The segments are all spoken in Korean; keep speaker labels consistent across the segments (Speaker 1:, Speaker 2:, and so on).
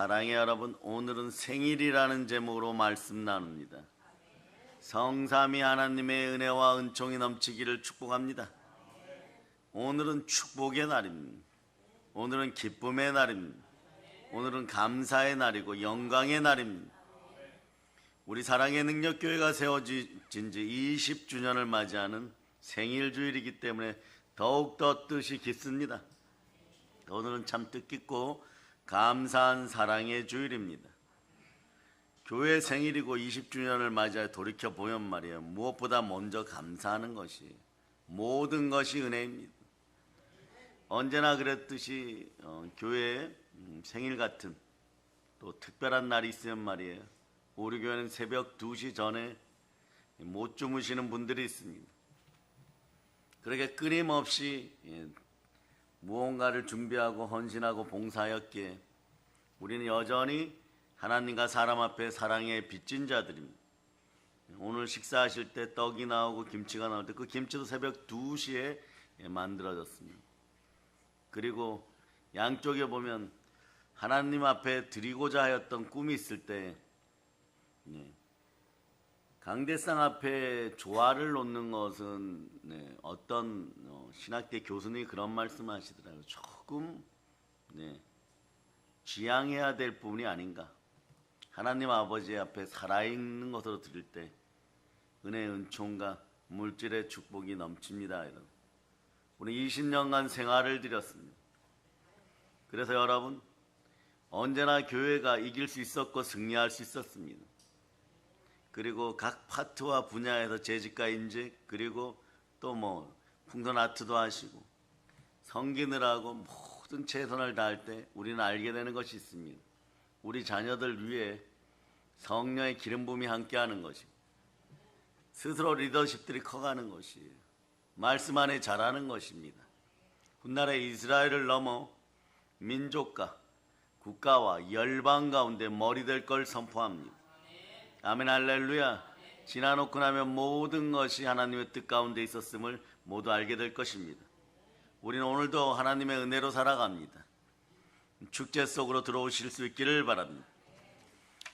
Speaker 1: 사랑의 여러분, 오늘은 생일이라는 제목으로 말씀 나눕니다. 성삼위 하나님의 은혜와 은총이 넘치기를 축복합니다. 오늘은 축복의 날입니다. 오늘은 기쁨의 날입니다. 오늘은 감사의 날이고 영광의 날입니다. 우리 사랑의 능력교회가 세워진 지 20주년을 맞이하는 생일주일이기 때문에 더욱더 뜻이 깊습니다. 오늘은 참 뜻깊고 감사한 사랑의 주일입니다. 교회 생일이고 20주년을 맞이해 돌이켜보면 말이에요, 무엇보다 먼저 감사하는 것이, 모든 것이 은혜입니다. 언제나 그랬듯이 교회에 생일 같은 또 특별한 날이 있으면 말이에요, 우리 교회는 새벽 2시 전에 못 주무시는 분들이 있습니다. 그렇게 끊임없이 무언가를 준비하고 헌신하고 봉사하였기에 우리는 여전히 하나님과 사람 앞에 사랑에 빚진 자들입니다. 오늘 식사하실 때 떡이 나오고 김치가 나올 때 그 김치도 새벽 2시에 만들어졌습니다. 그리고 양쪽에 보면 하나님 앞에 드리고자 하였던 꿈이 있을 때 강대상 앞에 조화를 놓는 것은 어떤 신학대 교수님이 그런 말씀하시더라고요. 조금 지양해야 될 부분이 아닌가. 하나님 아버지 앞에 살아있는 것으로 드릴 때 은혜의 은총과 물질의 축복이 넘칩니다. 우리 20년간 생활을 드렸습니다. 그래서 여러분, 언제나 교회가 이길 수 있었고 승리할 수 있었습니다. 그리고 각 파트와 분야에서 재직과 인직, 그리고 또 풍선 아트도 하시고 섬기느라고 모든 최선을 다할 때 우리는 알게 되는 것이 있습니다. 우리 자녀들 위해 성령의 기름 부음이 함께하는 것이고, 스스로 리더십들이 커가는 것이에요. 말씀 안에 자라는 것입니다. 훗날에 이스라엘을 넘어 민족과 국가와 열방 가운데 머리 될 걸 선포합니다. 아멘, 할렐루야. 지나놓고 나면 모든 것이 하나님의 뜻 가운데 있었음을 모두 알게 될 것입니다. 우리는 오늘도 하나님의 은혜로 살아갑니다. 축제 속으로 들어오실 수 있기를 바랍니다.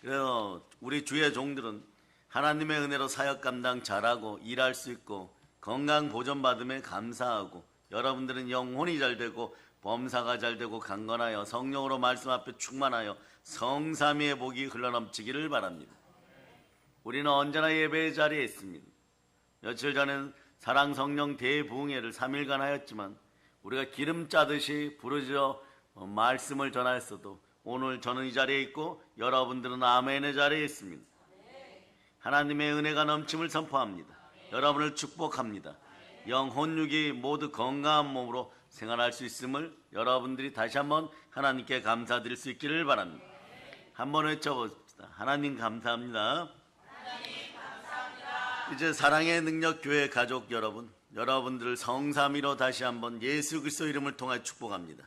Speaker 1: 그래서 우리 주의 종들은 하나님의 은혜로 사역 감당 잘하고 일할 수 있고 건강 보존받음에 감사하고, 여러분들은 영혼이 잘되고 범사가 잘되고 강건하여 성령으로 말씀 앞에 충만하여 성삼위의 복이 흘러넘치기를 바랍니다. 우리는 언제나 예배의 자리에 있습니다. 며칠 전엔 사랑성령 대부흥회를 3일간 하였지만 우리가 기름 짜듯이 부르짖어 말씀을 전하였어도 오늘 저는 이 자리에 있고 여러분들은 아멘의 자리에 있습니다. 하나님의 은혜가 넘침을 선포합니다. 여러분을 축복합니다. 영혼 육이 모두 건강한 몸으로 생활할 수 있음을 여러분들이 다시 한번 하나님께 감사드릴 수 있기를 바랍니다. 한번 외쳐봅시다. 하나님 감사합니다. 이제 사랑의 능력 교회 가족 여러분, 여러분들을 성삼위로 다시 한번 예수 그리스도 이름을 통해 축복합니다.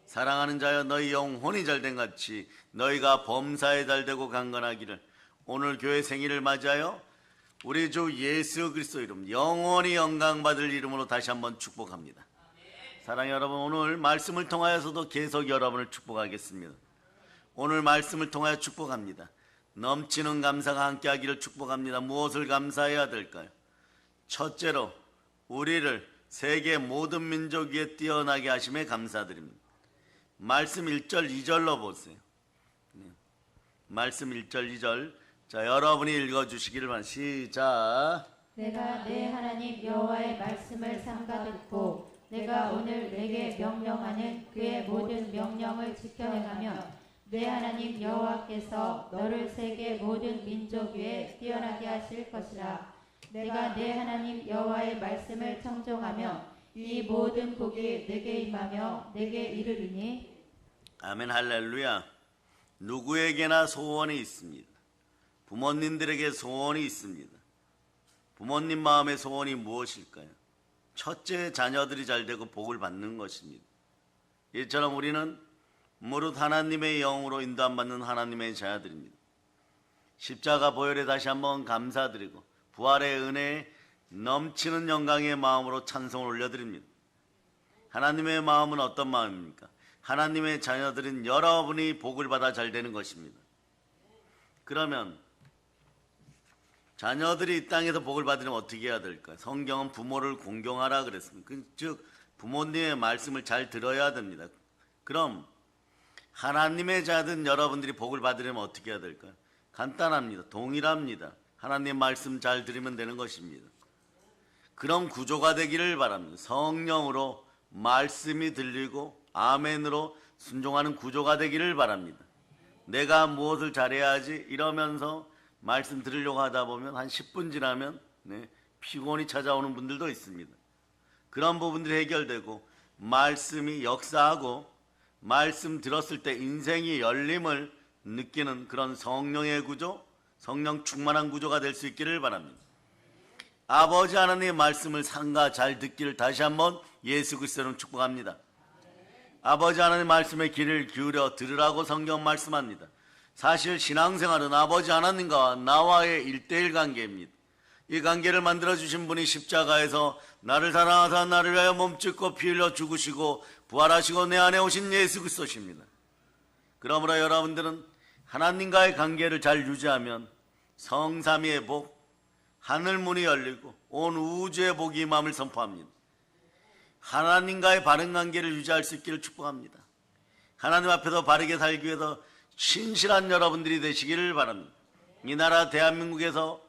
Speaker 1: 사랑하는 자여, 너희 영혼이 잘된 같이 너희가 범사에 잘되고 강건하기를, 오늘 교회 생일을 맞이하여 우리 주 예수 그리스도 이름, 영원히 영광 받을 이름으로 다시 한번 축복합니다. 사랑의 여러분, 오늘 말씀을 통하여서도 계속 여러분을 축복하겠습니다. 오늘 말씀을 통하여 축복합니다. 넘치는 감사가 함께하기를 축복합니다. 무엇을 감사해야 될까요? 첫째로 우리를 세계 모든 민족 위에 뛰어나게 하심에 감사드립니다. 말씀 1절 2절로 보세요. 말씀 1절 2절, 자, 여러분이 읽어주시기를 바랍니다. 시작.
Speaker 2: 내가 내 하나님 여호와의 말씀을 삼가 듣고 내가 오늘 내게 명령하는 그의 모든 명령을 지켜 행하며 내 하나님 여호와께서 너를 세계 모든 민족 위에 뛰어나게 하실 것이라. 내가 내 하나님 여호와의 말씀을 청종하며 이 모든 복이 내게 임하며 내게 이르리니.
Speaker 1: 아멘, 할렐루야. 누구에게나 소원이 있습니다. 부모님들에게 소원이 있습니다. 부모님 마음의 소원이 무엇일까요? 첫째, 자녀들이 잘되고 복을 받는 것입니다. 이처럼 우리는 무릇 하나님의 영으로 인도 안 받는 하나님의 자녀들입니다. 십자가 보혈에 다시 한번 감사드리고 부활의 은혜에 넘치는 영광의 마음으로 찬송을 올려드립니다. 하나님의 마음은 어떤 마음입니까? 하나님의 자녀들인 여러분이 복을 받아 잘 되는 것입니다. 그러면 자녀들이 이 땅에서 복을 받으려면 어떻게 해야 될까요? 성경은 부모를 공경하라 그랬습니다. 즉 부모님의 말씀을 잘 들어야 됩니다. 그럼 하나님의 자든 여러분들이 복을 받으려면 어떻게 해야 될까요? 간단합니다. 동일합니다. 하나님 말씀 잘 들으면 되는 것입니다. 그런 구조가 되기를 바랍니다. 성령으로 말씀이 들리고 아멘으로 순종하는 구조가 되기를 바랍니다. 내가 무엇을 잘해야지 이러면서 말씀 들으려고 하다 보면 한 10분 지나면 피곤이 찾아오는 분들도 있습니다. 그런 부분들이 해결되고 말씀이 역사하고 말씀 들었을 때 인생이 열림을 느끼는 그런 성령의 구조, 성령 충만한 구조가 될 수 있기를 바랍니다. 아버지 하나님의 말씀을 상가 잘 듣기를 다시 한번 예수 그리스도로 축복합니다. 아버지 하나님의 말씀에 귀를 기울여 들으라고 성경 말씀합니다. 사실 신앙생활은 아버지 하나님과 나와의 1:1 관계입니다. 이 관계를 만들어주신 분이 십자가에서 나를 사랑하사 나를 위하여 몸짓고 피 흘려 죽으시고 부활하시고 내 안에 오신 예수 그리스도십니다. 그러므로 여러분들은 하나님과의 관계를 잘 유지하면 성삼위의 복, 하늘문이 열리고 온 우주의 복이 임함을 선포합니다. 하나님과의 바른 관계를 유지할 수 있기를 축복합니다. 하나님 앞에서 바르게 살기 위해서 신실한 여러분들이 되시기를 바랍니다. 이 나라 대한민국에서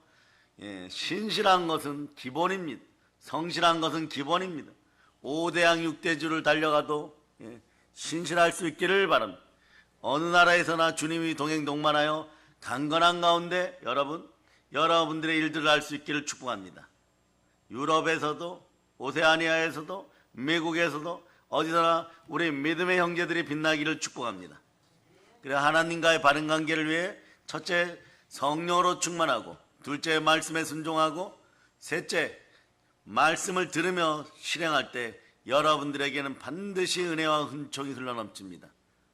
Speaker 1: 신실한 것은 기본입니다. 성실한 것은 기본입니다. 5대양 6대주를 달려가도 신실할 수 있기를 바랍니다. 어느 나라에서나 주님이 동행동반하여 강건한 가운데 여러분들의 일들을 할 수 있기를 축복합니다. 유럽에서도 오세아니아에서도 미국에서도 어디서나 우리 믿음의 형제들이 빛나기를 축복합니다. 그래 하나님과의 바른 관계를 위해 첫째 성령으로 충만하고 둘째 말씀에 순종하고 셋째 말씀을 들으며 실행할 때 여러분들에게는 반드시 은혜와 은총이 흘러넘칩니다.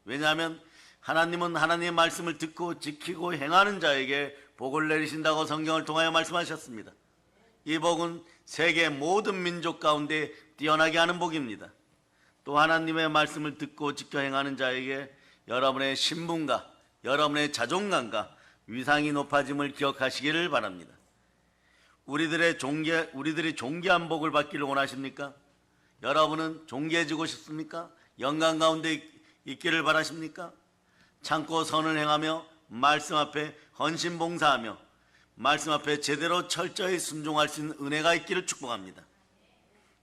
Speaker 1: 왜냐하면 하나님은 하나님의 말씀을 듣고 지키고 행하는 자에게 복을 내리신다고 성경을 통하여 말씀하셨습니다. 이 복은 세계 모든 민족 가운데 뛰어나게 하는 복입니다. 또 하나님의 말씀을 듣고 지켜 행하는 자에게 여러분의 신분과 여러분의 자존감과 위상이 높아짐을 기억하시기를 바랍니다. 우리들이 존귀한 복을 받기를 원하십니까? 여러분은 존귀해지고 싶습니까? 영광 가운데 있기를 바라십니까? 참고 선을 행하며 말씀 앞에 헌신봉사하며 말씀 앞에 제대로 철저히 순종할 수 있는 은혜가 있기를 축복합니다.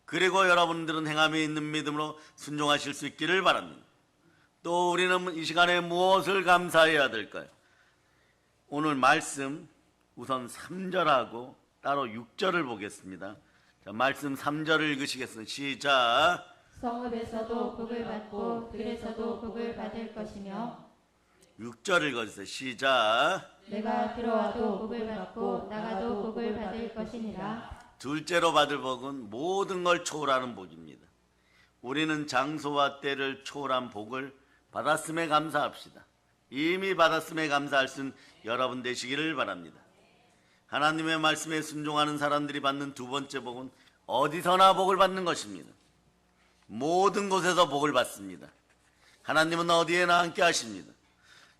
Speaker 1: 그리고 여러분들은 행함에 있는 믿음으로 순종하실 수 있기를 바랍니다. 또 우리는 이 시간에 무엇을 감사해야 될까요? 오늘 말씀 우선 3절하고 따로 6절을 보겠습니다. 자, 말씀 3절을 읽으시겠습니다. 시작.
Speaker 2: 성읍에서도 복을 받고 들에서도 복을 받을 것이며
Speaker 1: 6절 읽어주세요. 시작.
Speaker 2: 내가 들어와도 복을 받고 나가도 복을 받을 것이니라.
Speaker 1: 둘째로 받을 복은 모든 걸 초월하는 복입니다. 우리는 장소와 때를 초월한 복을 받았음에 감사합시다. 이미 받았음에 감사할 수 있는 여러분 되시기를 바랍니다. 하나님의 말씀에 순종하는 사람들이 받는 두 번째 복은 어디서나 복을 받는 것입니다. 모든 곳에서 복을 받습니다. 하나님은 어디에나 함께 하십니다.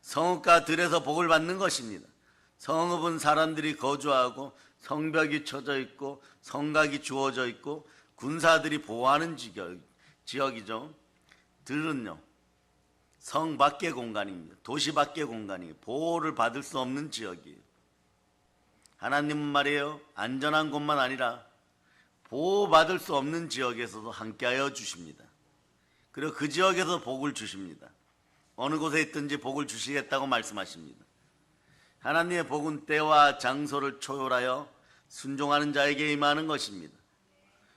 Speaker 1: 성읍과 들에서 복을 받는 것입니다. 성읍은 사람들이 거주하고 성벽이 쳐져 있고 성곽이 주어져 있고 군사들이 보호하는 지역이죠. 들은요 성 밖의 공간입니다. 도시 밖의 공간이에요. 보호를 받을 수 없는 지역이에요. 하나님은 말이에요, 안전한 곳만 아니라 보호받을 수 없는 지역에서도 함께하여 주십니다. 그리고 그 지역에서 복을 주십니다. 어느 곳에 있든지 복을 주시겠다고 말씀하십니다. 하나님의 복은 때와 장소를 초월하여 순종하는 자에게 임하는 것입니다.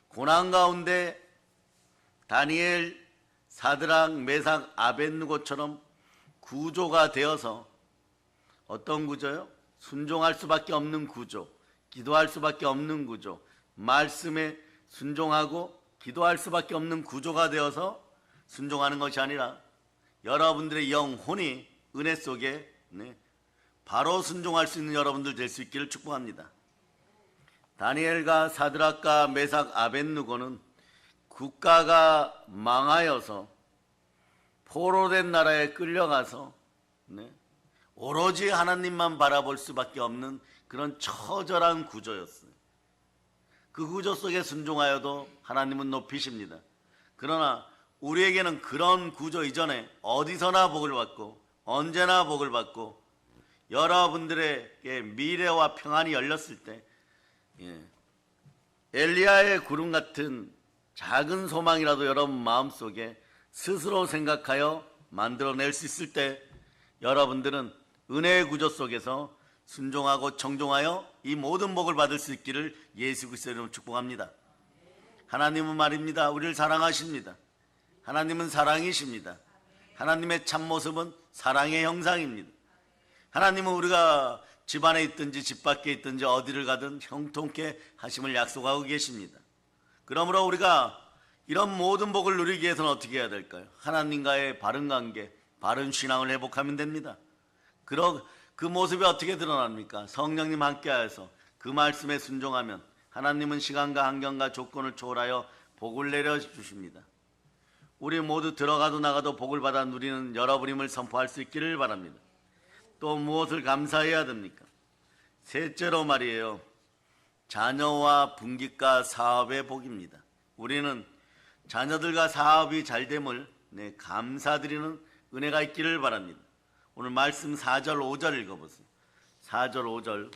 Speaker 1: 고난 가운데 다니엘, 사드락, 메삭, 아벳느고처럼 구조가 되어서 어떤 구조요? 순종할 수밖에 없는 구조, 기도할 수밖에 없는 구조, 말씀에 순종하고 기도할 수밖에 없는 구조가 되어서 순종하는 것이 아니라 여러분들의 영혼이 은혜 속에 바로 순종할 수 있는 여러분들 될 수 있기를 축복합니다. 다니엘과 사드락과 메삭, 아벳느고는 국가가 망하여서 포로된 나라에 끌려가서 오로지 하나님만 바라볼 수밖에 없는 그런 처절한 구조였어요. 그 구조 속에 순종하여도 하나님은 높이십니다. 그러나 우리에게는 그런 구조 이전에 어디서나 복을 받고 언제나 복을 받고 여러분들에게 미래와 평안이 열렸을 때 엘리야의 구름 같은 작은 소망이라도 여러분 마음속에 스스로 생각하여 만들어낼 수 있을 때 여러분들은 은혜의 구조 속에서 순종하고 청종하여 이 모든 복을 받을 수 있기를 예수 그리스도의 이름으로 축복합니다. 하나님은 말입니다. 우리를 사랑하십니다. 하나님은 사랑이십니다. 하나님의 참모습은 사랑의 형상입니다. 하나님은 우리가 집안에 있든지 집 밖에 있든지 어디를 가든 형통케 하심을 약속하고 계십니다. 그러므로 우리가 이런 모든 복을 누리기 위해서는 어떻게 해야 될까요? 하나님과의 바른 관계, 바른 신앙을 회복하면 됩니다. 그 모습이 어떻게 드러납니까? 성령님 함께하여서 그 말씀에 순종하면 하나님은 시간과 환경과 조건을 초월하여 복을 내려주십니다. 우리 모두 들어가도 나가도 복을 받아 누리는 여러분임을 선포할 수 있기를 바랍니다. 또 무엇을 감사해야 됩니까? 셋째로 말이에요. 자녀와 분깃과 사업의 복입니다. 우리는 자녀들과 사업이 잘됨을 감사드리는 은혜가 있기를 바랍니다. 오늘 말씀 4절 5절 읽어보세요. 4절 5절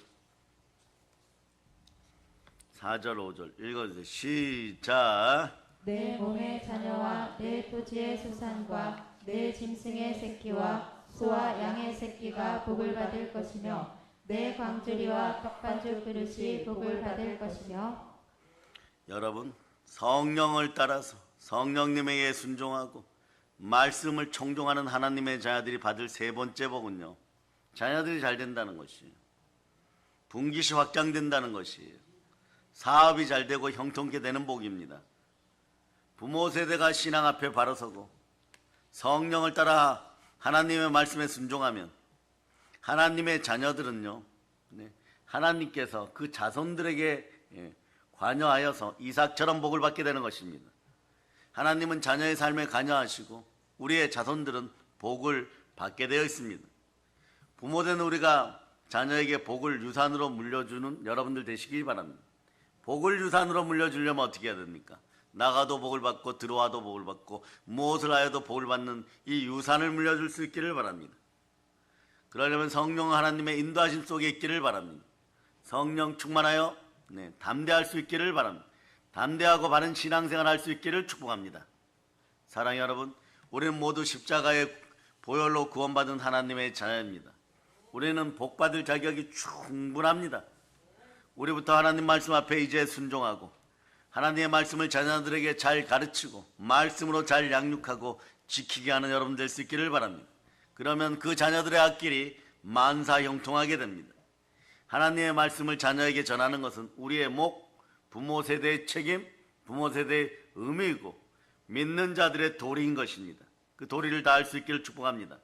Speaker 1: 4절 5절 읽어주세요. 시작.
Speaker 2: 내 몸의 자녀와 내 토지의 수산과 내 짐승의 새끼와 소와 양의 새끼가 복을 받을 것이며 내 광주리와 떡반죽 그릇이 복을 받을 것이며.
Speaker 1: 여러분, 성령을 따라서 성령님에게 순종하고 말씀을 청종하는 하나님의 자녀들이 받을 세 번째 복은요, 자녀들이 잘 된다는 것이에요. 분깃이 확장된다는 것이에요. 사업이 잘 되고 형통케 되는 복입니다. 부모 세대가 신앙 앞에 바로 서고 성령을 따라 하나님의 말씀에 순종하면 하나님의 자녀들은요, 하나님께서 그 자손들에게 관여하여서 이삭처럼 복을 받게 되는 것입니다. 하나님은 자녀의 삶에 관여하시고 우리의 자손들은 복을 받게 되어 있습니다. 부모된 우리가 자녀에게 복을 유산으로 물려주는 여러분들 되시기 바랍니다. 복을 유산으로 물려주려면 어떻게 해야 됩니까? 나가도 복을 받고 들어와도 복을 받고 무엇을 하여도 복을 받는 이 유산을 물려줄 수 있기를 바랍니다. 그러려면 성령 하나님의 인도하심 속에 있기를 바랍니다. 성령 충만하여 담대할 수 있기를 바랍니다. 담대하고 바른 신앙생활 할 수 있기를 축복합니다. 사랑하는 여러분, 우리는 모두 십자가의 보혈로 구원받은 하나님의 자녀입니다. 우리는 복받을 자격이 충분합니다. 우리부터 하나님 말씀 앞에 이제 순종하고 하나님의 말씀을 자녀들에게 잘 가르치고 말씀으로 잘 양육하고 지키게 하는 여러분 될 수 있기를 바랍니다. 그러면 그 자녀들의 앞길이 만사 형통하게 됩니다. 하나님의 말씀을 자녀에게 전하는 것은 우리의 목, 부모 세대의 책임, 부모 세대의 의무이고 믿는 자들의 도리인 것입니다. 그 도리를 다할 수 있기를 축복합니다.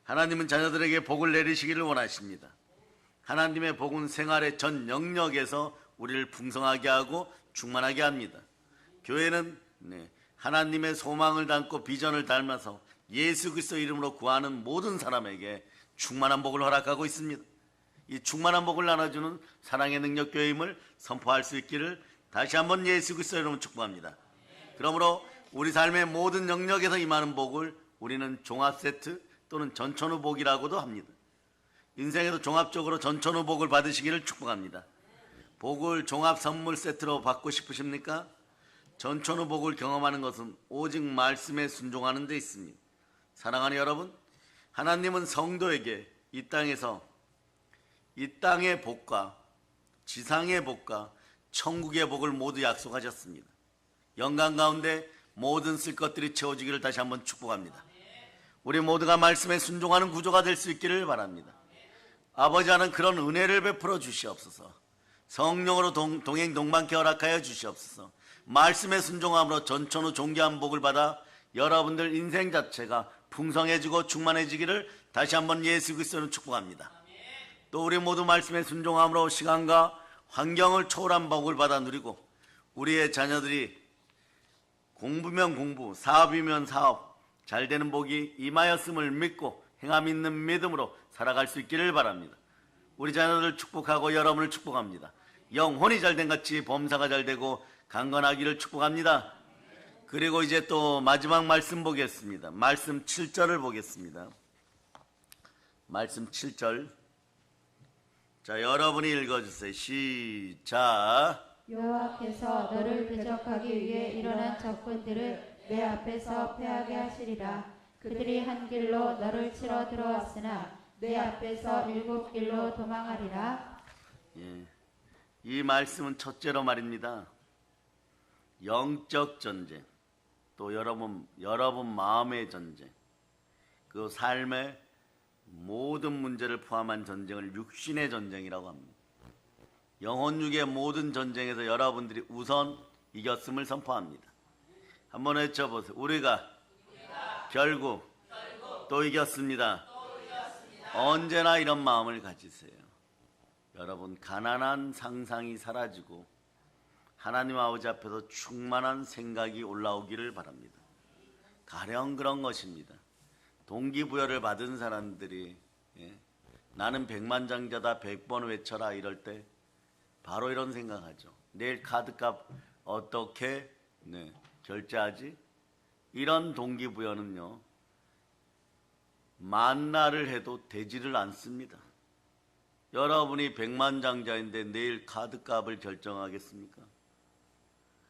Speaker 1: 하나님은 자녀들에게 복을 내리시기를 원하십니다. 하나님의 복은 생활의 전 영역에서 우리를 풍성하게 하고 충만하게 합니다. 교회는 하나님의 소망을 담고 비전을 닮아서 예수 그리스도 이름으로 구하는 모든 사람에게 충만한 복을 허락하고 있습니다. 이 충만한 복을 나눠주는 사랑의 능력 교회임을 선포할 수 있기를 다시 한번 예수 그리스도 이름으로 축복합니다. 그러므로 우리 삶의 모든 영역에서 임하는 복을 우리는 종합 세트 또는 전천후 복이라고도 합니다. 인생에서 종합적으로 전천후 복을 받으시기를 축복합니다. 복을 종합 선물 세트로 받고 싶으십니까? 전천후 복을 경험하는 것은 오직 말씀에 순종하는 데 있습니다. 사랑하는 여러분, 하나님은 성도에게 이 땅에서 이 땅의 복과 지상의 복과 천국의 복을 모두 약속하셨습니다. 영광 가운데 모든 쓸 것들이 채워지기를 다시 한번 축복합니다. 우리 모두가 말씀에 순종하는 구조가 될 수 있기를 바랍니다. 아버지 하나님, 그런 은혜를 베풀어 주시옵소서. 성령으로 동행 동반케 허락하여 주시옵소서. 말씀에 순종함으로 전천후 존귀한 복을 받아 여러분들 인생 자체가 풍성해지고 충만해지기를 다시 한번 예수 그리스도는 축복합니다. 또 우리 모두 말씀에 순종함으로 시간과 환경을 초월한 복을 받아 누리고 우리의 자녀들이 공부면 공부, 사업이면 사업, 잘되는 복이 임하였음을 믿고 행함 있는 믿음으로 살아갈 수 있기를 바랍니다. 우리 자녀들 축복하고 여러분을 축복합니다. 영혼이 잘된 같이 범사가 잘되고 강건하기를 축복합니다. 그리고 이제 또 마지막 말씀 보겠습니다. 말씀 7절을 보겠습니다. 말씀 7절. 자, 여러분이 읽어주세요. 시작.
Speaker 2: 여호와께서 너를 대적하기 위해 일어난 적군들을 내 앞에서 패하게 하시리라. 그들이 한 길로 너를 치러 들어왔으나 내 앞에서 7길로 도망하리라.
Speaker 1: 예, 이 말씀은 첫째로 말입니다. 영적 전쟁, 또 여러분 마음의 전쟁, 그 삶의 모든 문제를 포함한 전쟁을 육신의 전쟁이라고 합니다. 영혼육의 모든 전쟁에서 여러분들이 우선 이겼음을 선포합니다. 한번 외쳐보세요. 우리가 결국 또 이겼습니다. 언제나 이런 마음을 가지세요. 여러분, 가난한 상상이 사라지고 하나님 아버지 앞에서 충만한 생각이 올라오기를 바랍니다. 가령 그런 것입니다. 동기부여를 받은 사람들이 나는 백만장자다 100번 외쳐라 이럴 때 바로 이런 생각하죠. 내일 카드값 어떻게 결제하지? 이런 동기부여는요, 만나를 해도 되지를 않습니다. 여러분이 백만장자인데 내일 카드값을 결정하겠습니까?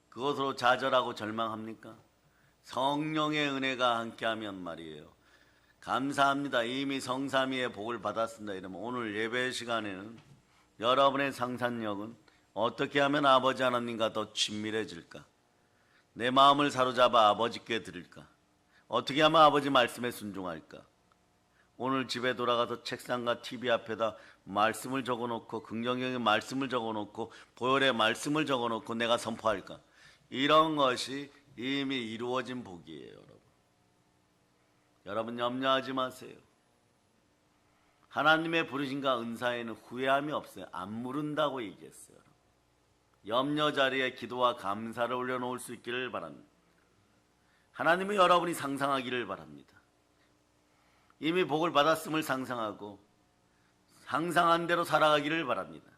Speaker 1: 그것으로 좌절하고 절망합니까? 성령의 은혜가 함께하면 말이에요. 감사합니다. 이미 성삼위의 복을 받았습니다. 이러면 오늘 예배 시간에는 여러분의 상상력은 어떻게 하면 아버지 하나님과 더 친밀해질까? 내 마음을 사로잡아 아버지께 드릴까? 어떻게 하면 아버지 말씀에 순종할까? 오늘 집에 돌아가서 책상과 TV 앞에다 말씀을 적어놓고, 긍정적인 말씀을 적어놓고, 보혈의 말씀을 적어놓고 내가 선포할까? 이런 것이 이미 이루어진 복이에요. 여러분 염려하지 마세요. 하나님의 부르심과 은사에는 후회함이 없어요. 안 물은다고 얘기했어요. 염려 자리에 기도와 감사를 올려놓을 수 있기를 바랍니다. 하나님은 여러분이 상상하기를 바랍니다. 이미 복을 받았음을 상상하고 상상한 대로 살아가기를 바랍니다.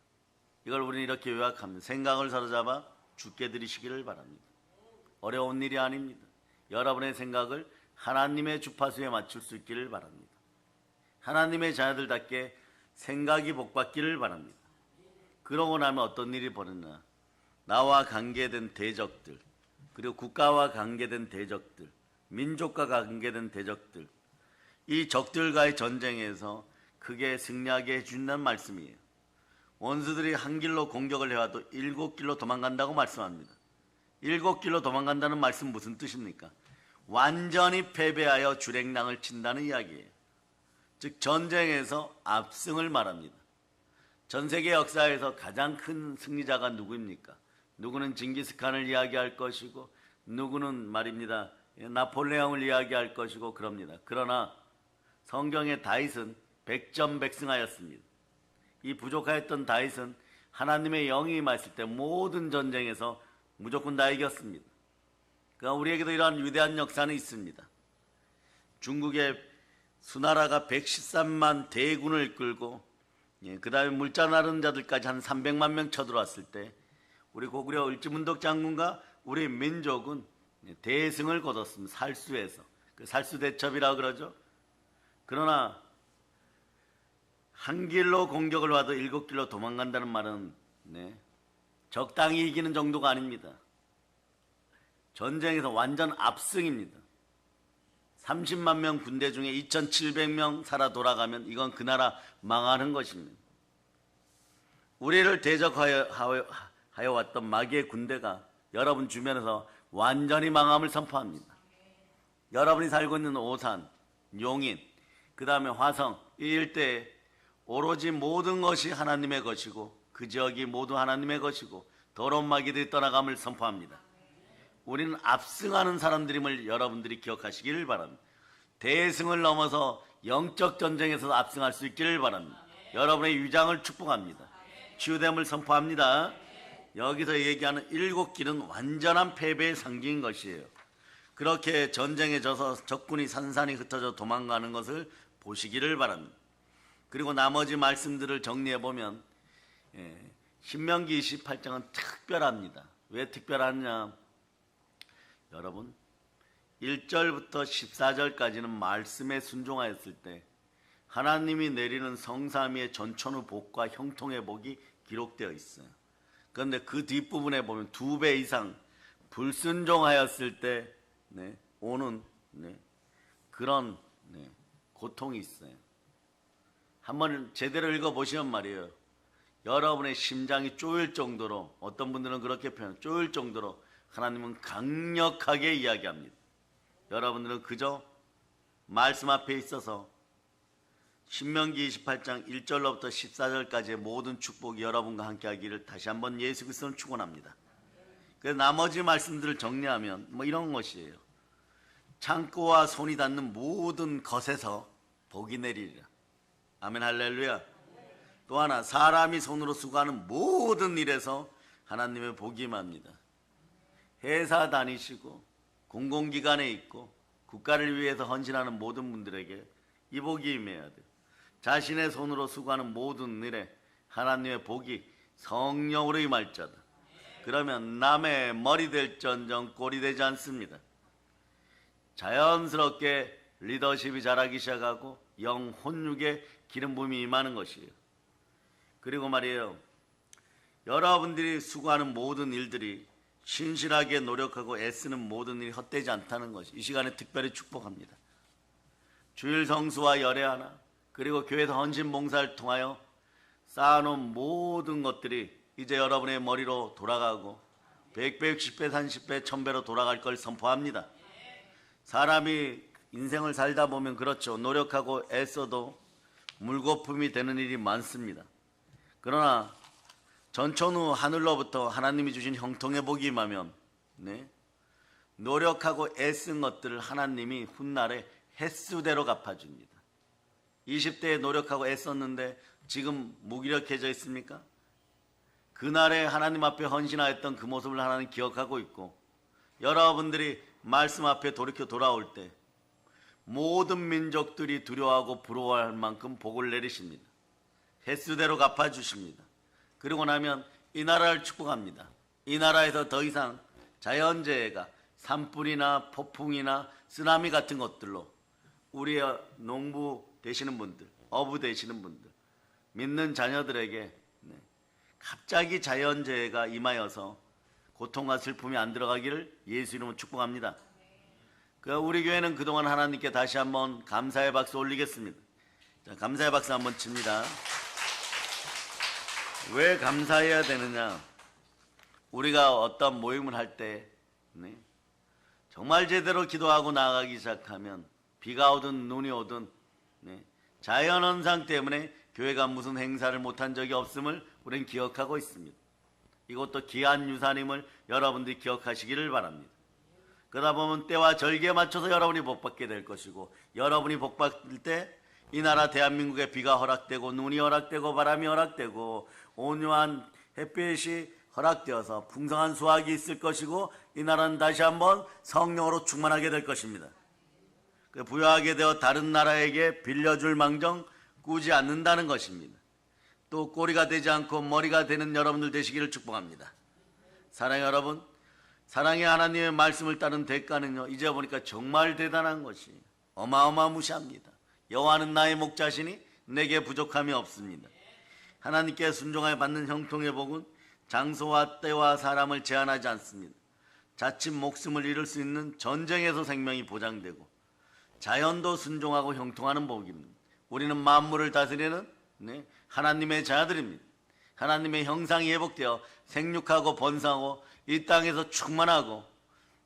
Speaker 1: 이걸 우리는 이렇게 요약합니다. 생각을 사로잡아 주께 드리시기를 바랍니다. 어려운 일이 아닙니다. 여러분의 생각을 하나님의 주파수에 맞출 수 있기를 바랍니다. 하나님의 자녀들답게 생각이 복받기를 바랍니다. 그러고 나면 어떤 일이 벌어지나, 나와 관계된 대적들, 그리고 국가와 관계된 대적들, 민족과 관계된 대적들, 이 적들과의 전쟁에서 크게 승리하게 해준다는 말씀이에요. 원수들이 한 길로 공격을 해와도 7길로 도망간다고 말씀합니다. 7길로 도망간다는 말씀 무슨 뜻입니까? 완전히 패배하여 주랭랑을 친다는 이야기예요. 즉 전쟁에서 압승을 말합니다. 전 세계 역사에서 가장 큰 승리자가 누구입니까? 누구는 징기스칸을 이야기할 것이고, 누구는 말입니다 나폴레옹을 이야기할 것이고 그럽니다. 그러나 성경의 다윗은 백전백승하였습니다. 이 부족하였던 다윗은 하나님의 영이 임했을 때 모든 전쟁에서 무조건 다 이겼습니다. 그러니까 우리에게도 이러한 위대한 역사는 있습니다. 중국의 수나라가 113만 대군을 이끌고 그 다음에 물자 나르는 자들까지 한 300만 명 쳐들어왔을 때 우리 고구려 을지문덕 장군과 우리 민족은 대승을 거뒀습니다. 살수에서. 그 살수대첩이라고 그러죠. 그러나 한 길로 공격을 와도 7길로 도망간다는 말은 적당히 이기는 정도가 아닙니다. 전쟁에서 완전 압승입니다. 30만 명 군대 중에 2,700명 살아 돌아가면 이건 그 나라 망하는 것입니다. 우리를 대적하여 왔던 마귀의 군대가 여러분 주변에서 완전히 망함을 선포합니다. 여러분이 살고 있는 오산, 용인, 그 다음에 화성 이 일대에 오로지 모든 것이 하나님의 것이고 그 지역이 모두 하나님의 것이고 더러운 마귀들이 떠나감을 선포합니다. 우리는 압승하는 사람들임을 여러분들이 기억하시기를 바랍니다. 대승을 넘어서 영적 전쟁에서 압승할 수 있기를 바랍니다. 여러분의 위장을 축복합니다. 치유됨을 선포합니다. 여기서 얘기하는 7길은 완전한 패배의 상징인 것이에요. 그렇게 전쟁에 져서 적군이 산산이 흩어져 도망가는 것을 보시기를 바랍니다. 그리고 나머지 말씀들을 정리해 보면 신명기 28장은 특별합니다. 왜 특별하냐? 여러분 1절부터 14절까지는 말씀에 순종하였을 때 하나님이 내리는 성삼위의 전천후 복과 형통의 복이 기록되어 있어요. 그런데 그 뒷부분에 보면 2배 이상 불순종하였을 때 오는 그런 고통이 있어요. 한번 제대로 읽어보시면 말이에요. 여러분의 심장이 쪼일 정도로, 어떤 분들은 그렇게 표현해요. 쪼일 정도로 하나님은 강력하게 이야기합니다. 여러분들은 그저 말씀 앞에 있어서 신명기 28장 1절로부터 14절까지의 모든 축복이 여러분과 함께 하기를 다시 한번 예수 그리스도는 축원합니다. 그래서 나머지 말씀들을 정리하면 이런 것이에요. 창고와 손이 닿는 모든 것에서 복이 내리리라. 아멘 할렐루야. 또 하나 사람이 손으로 수고하는 모든 일에서 하나님의 복이 임합니다. 회사 다니시고 공공기관에 있고 국가를 위해서 헌신하는 모든 분들에게 이 복이 임해야 돼요. 자신의 손으로 수고하는 모든 일에 하나님의 복이 성령으로 임할지어다. 그러면 남의 머리 될전정 꼴이 되지 않습니다. 자연스럽게 리더십이 자라기 시작하고 영 혼육의 기름 부음이 임하는 것이에요. 그리고 말이에요, 여러분들이 수고하는 모든 일들이 신실하게 노력하고 애쓰는 모든 일이 헛되지 않다는 것이 이 시간에 특별히 축복합니다. 주일 성수와 열애 하나, 그리고 교회에서 헌신 봉사를 통하여 쌓아놓은 모든 것들이 이제 여러분의 머리로 돌아가고 100배, 60배, 30배, 1000배로 돌아갈 걸 선포합니다. 사람이 인생을 살다 보면 그렇죠. 노력하고 애써도 물거품이 되는 일이 많습니다. 그러나 전천후 하늘로부터 하나님이 주신 형통의 복이 임하면 노력하고 애쓴 것들을 하나님이 훗날에 횟수대로 갚아줍니다. 20대에 노력하고 애썼는데 지금 무기력해져 있습니까? 그날에 하나님 앞에 헌신하였던 그 모습을 하나님 기억하고 있고, 여러분들이 말씀 앞에 돌이켜 돌아올 때 모든 민족들이 두려워하고 부러워할 만큼 복을 내리십니다. 횟수대로 갚아주십니다. 그리고 나면 이 나라를 축복합니다. 이 나라에서 더 이상 자연재해가 산불이나 폭풍이나 쓰나미 같은 것들로 우리의 농부 되시는 분들, 어부 되시는 분들, 믿는 자녀들에게 갑자기 자연재해가 임하여서 고통과 슬픔이 안 들어가기를 예수 이름으로 축복합니다. 우리 교회는 그동안 하나님께 다시 한번 감사의 박수 올리겠습니다. 자, 감사의 박수 한번 칩니다. 왜 감사해야 되느냐? 우리가 어떤 모임을 할 때 정말 제대로 기도하고 나아가기 시작하면 비가 오든 눈이 오든 자연현상 때문에 교회가 무슨 행사를 못한 적이 없음을 우리는 기억하고 있습니다. 이것도 귀한 유산임을 여러분들이 기억하시기를 바랍니다. 그러다 보면 때와 절기에 맞춰서 여러분이 복받게 될 것이고, 여러분이 복받을 때 이 나라 대한민국에 비가 허락되고 눈이 허락되고 바람이 허락되고 온유한 햇빛이 허락되어서 풍성한 수확이 있을 것이고, 이 나라는 다시 한번 성령으로 충만하게 될 것입니다. 부여하게 되어 다른 나라에게 빌려줄 망정 꾸지 않는다는 것입니다. 또 꼬리가 되지 않고 머리가 되는 여러분들 되시기를 축복합니다. 사랑의 여러분, 사랑의 하나님의 말씀을 따른 대가는요, 이제 보니까 정말 대단한 것이 어마어마무시합니다. 여호와는 나의 목자시니 내게 부족함이 없습니다. 하나님께 순종하여 받는 형통의 복은 장소와 때와 사람을 제한하지 않습니다. 자칫 목숨을 잃을 수 있는 전쟁에서 생명이 보장되고 자연도 순종하고 형통하는 복입니다. 우리는 만물을 다스리는 하나님의 자녀들입니다. 하나님의 형상이 회복되어 생육하고 번성하고 이 땅에서 충만하고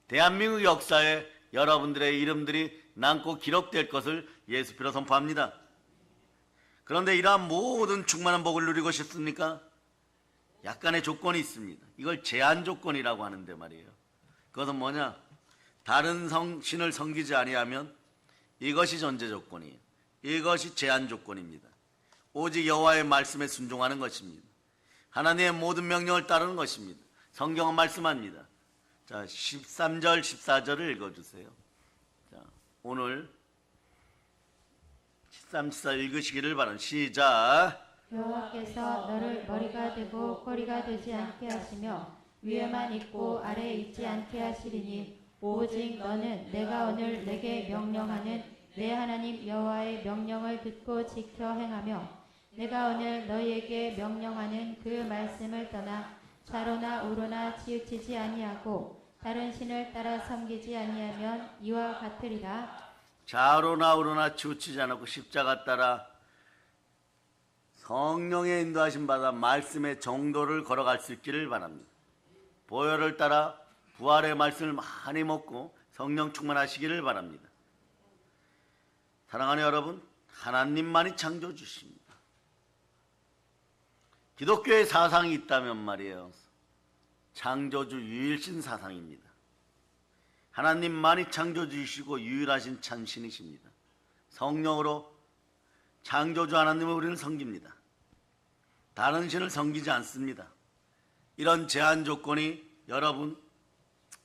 Speaker 1: 대한민국 역사에 여러분들의 이름들이 남고 기록될 것을 예수피로 선포합니다. 그런데 이러한 모든 충만한 복을 누리고 싶습니까? 약간의 조건이 있습니다. 이걸 제한 조건이라고 하는데 말이에요. 그것은 뭐냐? 다른 신을 섬기지 아니하면 이것이 전제 조건이에요. 이것이 제한 조건입니다. 오직 여호와의 말씀에 순종하는 것입니다. 하나님의 모든 명령을 따르는 것입니다. 성경은 말씀합니다. 자, 13절, 14절을 읽어주세요. 자, 오늘 13, 14 읽으시기를 바랍니다. 시작.
Speaker 2: 여호와께서 너를 머리가 되고 꼬리가 되지 않게 하시며 위에만 있고 아래에 있지 않게 하시리니 오직 너는 내가 오늘 내게 명령하는 내 하나님 여호와의 명령을 듣고 지켜 행하며 내가 오늘 너희에게 명령하는 그 말씀을 떠나 좌로나 우로나 치우치지 아니하고 다른 신을 따라 섬기지 아니하면 이와 같으리라.
Speaker 1: 좌로나 우로나 치우치지 않고 십자가 따라 성령의 인도하심 받아 말씀의 정도를 걸어갈 수 있기를 바랍니다. 보혈을 따라 부활의 말씀을 많이 먹고 성령 충만하시기를 바랍니다. 사랑하는 여러분, 하나님만이 창조주십니다. 기독교의 사상이 있다면 말이에요, 창조주 유일신 사상입니다. 하나님만이 창조주이시고 유일하신 참신이십니다. 성령으로 창조주 하나님을 우리는 섬깁니다. 다른 신을 섬기지 않습니다. 이런 제한 조건이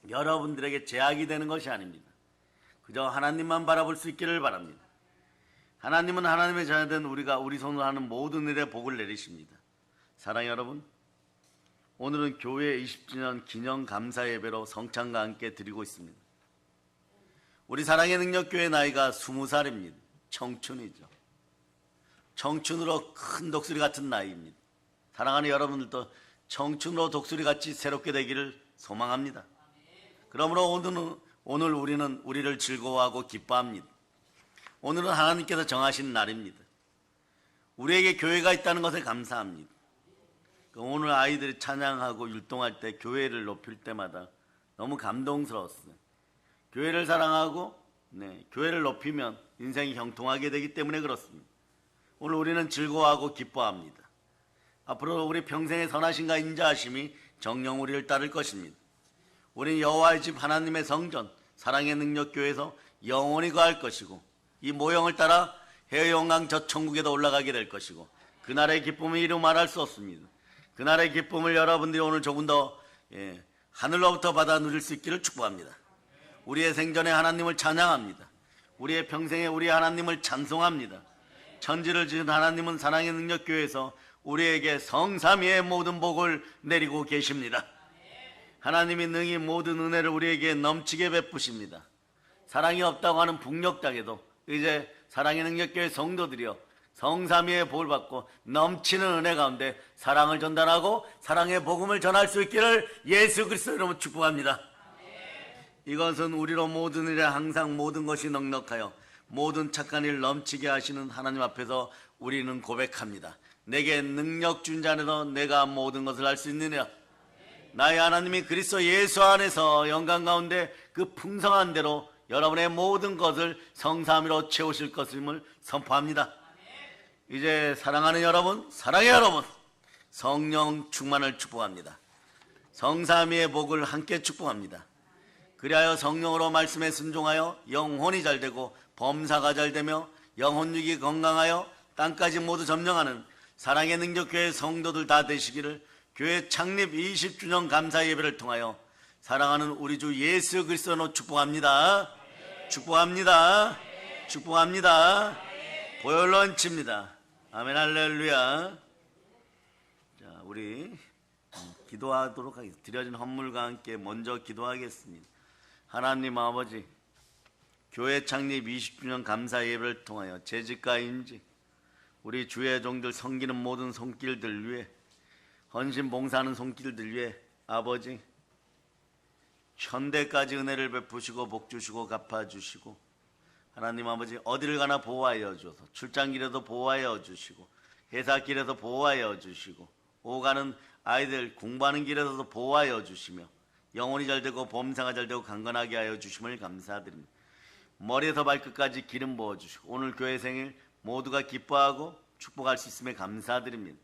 Speaker 1: 여러분들에게 제약이 되는 것이 아닙니다. 그저 하나님만 바라볼 수 있기를 바랍니다. 하나님은 하나님의 자녀된 우리 손으로 하는 모든 일에 복을 내리십니다. 사랑하는 여러분, 오늘은 교회 20주년 기념 감사 예배로 성찬과 함께 드리고 있습니다. 우리 사랑의 능력교회 나이가 20살입니다. 청춘이죠. 청춘으로 큰 독수리 같은 나이입니다. 사랑하는 여러분들도 청춘으로 독수리같이 새롭게 되기를 소망합니다. 그러므로 오늘 우리는 우리를 즐거워하고 기뻐합니다. 오늘은 하나님께서 정하신 날입니다. 우리에게 교회가 있다는 것에 감사합니다. 오늘 아이들이 찬양하고 율동할 때 교회를 높일 때마다 너무 감동스러웠어요. 교회를 사랑하고 교회를 높이면 인생이 형통하게 되기 때문에 그렇습니다. 오늘 우리는 즐거워하고 기뻐합니다. 앞으로 우리 평생의 선하심과 인자하심이 정령 우리를 따를 것입니다. 우리는 여호와의 집 하나님의 성전 사랑의 능력교회에서 영원히 거할 것이고 이 모형을 따라 해영강 저 천국에도 올라가게 될 것이고 그날의 기쁨을 이루 말할 수 없습니다. 그날의 기쁨을 여러분들이 오늘 조금 더 하늘로부터 받아 누릴 수 있기를 축복합니다. 우리의 생전에 하나님을 찬양합니다. 우리의 평생에 우리 하나님을 찬송합니다. 천지를 지은 하나님은 사랑의 능력교회에서 우리에게 성삼위의 모든 복을 내리고 계십니다. 하나님이 능히 모든 은혜를 우리에게 넘치게 베푸십니다. 사랑이 없다고 하는 북녘 땅에도 이제 사랑의 능력교회 성도들이여 성삼위의 복을 받고 넘치는 은혜 가운데 사랑을 전달하고 사랑의 복음을 전할 수 있기를 예수 그리스도 이름으로 축복합니다. 이것은 우리로 모든 일에 항상 모든 것이 넉넉하여 모든 착한 일 넘치게 하시는 하나님 앞에서 우리는 고백합니다. 내게 능력 준 자 안에서 내가 모든 것을 할 수 있느냐. 나의 하나님이 그리스도 예수 안에서 영광 가운데 그 풍성한 대로 여러분의 모든 것을 성삼위로 채우실 것임을 선포합니다. 이제 사랑하는 여러분, 사랑의 여러분, 성령 충만을 축복합니다. 성삼위의 복을 함께 축복합니다. 그리하여 성령으로 말씀에 순종하여 영혼이 잘되고 범사가 잘되며 영혼육이 건강하여 땅까지 모두 점령하는 사랑의 능력교회 성도들 다 되시기를 교회 창립 20주년 감사 예배를 통하여 사랑하는 우리 주 예수 그리스도로 축복합니다. 축복합니다. 축복합니다. 보혈로 얹힙니다. 아멘 할렐루야. 자, 우리 기도하도록 하겠습니다. 드려진 헌물과 함께 먼저 기도하겠습니다. 하나님 아버지, 교회 창립 20주년 감사 예배를 통하여 재직과 임직, 우리 주의 종들 섬기는 모든 손길들 위해 헌신 봉사하는 손길들 위해 아버지 천대까지 은혜를 베푸시고 복 주시고 갚아주시고 하나님 아버지 어디를 가나 보호하여 주셔서 출장길에도 보호하여 주시고 회사길에도 보호하여 주시고 오가는 아이들 공부하는 길에서도 보호하여 주시며 영혼이 잘되고 범사가 잘되고 강건하게 하여 주심을 감사드립니다. 머리에서 발끝까지 기름 부어주시고 오늘 교회 생일 모두가 기뻐하고 축복할 수 있음에 감사드립니다.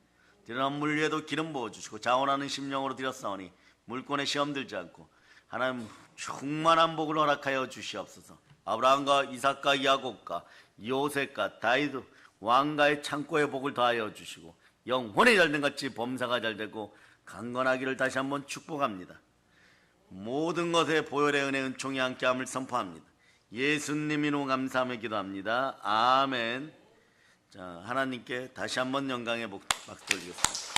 Speaker 1: 드리는 헌물 위에도 기름 부어주시고 자원하는 심령으로 드렸사오니 물권에 시험 들지 않고 하나님 충만한 복을 허락하여 주시옵소서. 아브라함과 이삭과 야곱과 요셉과 다윗 왕가의 창고의 복을 더하여 주시고 영혼이 잘된 같이 범사가 잘되고 강건하기를 다시 한번 축복합니다. 모든 것에 보혈의 은혜 은총이 함께함을 선포합니다. 예수님 이름 감사하며 기도합니다. 아멘. 자, 하나님께 다시 한번 영광의 박수 드리겠습니다.